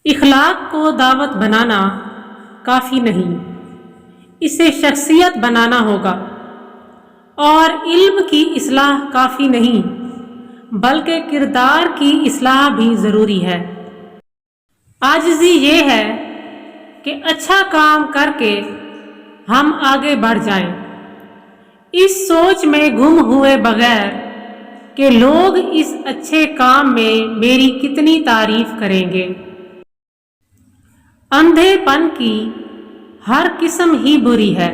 اخلاق کو دعوت بنانا کافی نہیں، اسے شخصیت بنانا ہوگا، اور علم کی اصلاح کافی نہیں بلکہ کردار کی اصلاح بھی ضروری ہے۔ عاجزی یہ ہے کہ اچھا کام کر کے ہم آگے بڑھ جائیں، اس سوچ میں گم ہوئے بغیر کہ لوگ اس اچھے کام میں میری کتنی تعریف کریں گے۔ اندھے پن کی ہر قسم ہی بری ہے،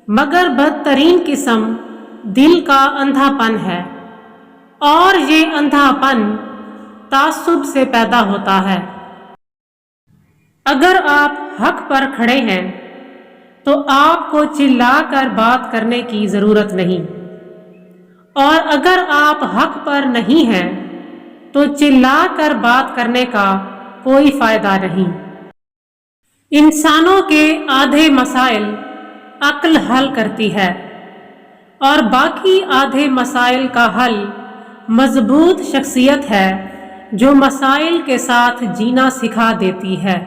مگر بدترین قسم دل کا اندھا پن ہے، اور یہ اندھا پن تعصب سے پیدا ہوتا ہے۔ اگر آپ حق پر کھڑے ہیں تو آپ کو چلا کر بات کرنے کی ضرورت نہیں، اور اگر آپ حق پر نہیں ہیں تو چلا کر بات کرنے کا کوئی فائدہ نہیں۔ انسانوں کے آدھے مسائل عقل حل کرتی ہے، اور باقی آدھے مسائل کا حل مضبوط شخصیت ہے جو مسائل کے ساتھ جینا سکھا دیتی ہے۔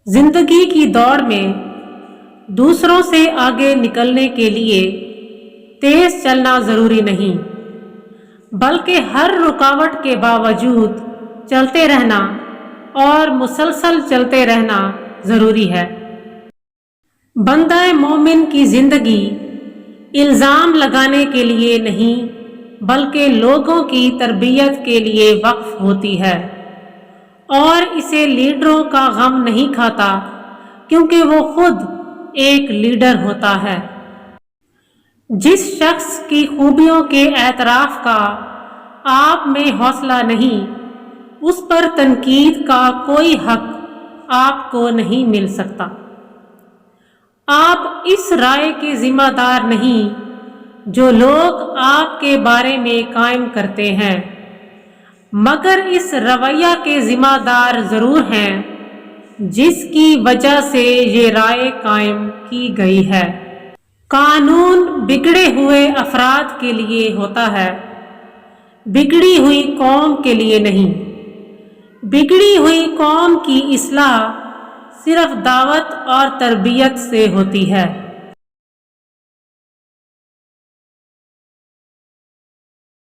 زندگی کی دوڑ میں دوسروں سے آگے نکلنے کے لیے تیز چلنا ضروری نہیں، بلکہ ہر رکاوٹ کے باوجود چلتے رہنا اور مسلسل چلتے رہنا ضروری ہے۔ بندہ مومن کی زندگی الزام لگانے کے لیے نہیں بلکہ لوگوں کی تربیت کے لیے وقف ہوتی ہے، اور اسے لیڈروں کا غم نہیں کھاتا کیونکہ وہ خود ایک لیڈر ہوتا ہے۔ جس شخص کی خوبیوں کے اعتراف کا آپ میں حوصلہ نہیں، اس پر تنقید کا کوئی حق آپ کو نہیں مل سکتا۔ آپ اس رائے کے ذمہ دار نہیں جو لوگ آپ کے بارے میں قائم کرتے ہیں، مگر اس رویہ کے ذمہ دار ضرور ہیں جس کی وجہ سے یہ رائے قائم کی گئی ہے۔ قانون بگڑے ہوئے افراد کے لیے ہوتا ہے، بگڑی ہوئی قوم کے لیے نہیں۔ بگڑی ہوئی قوم کی اصلاح صرف دعوت اور تربیت سے ہوتی ہے۔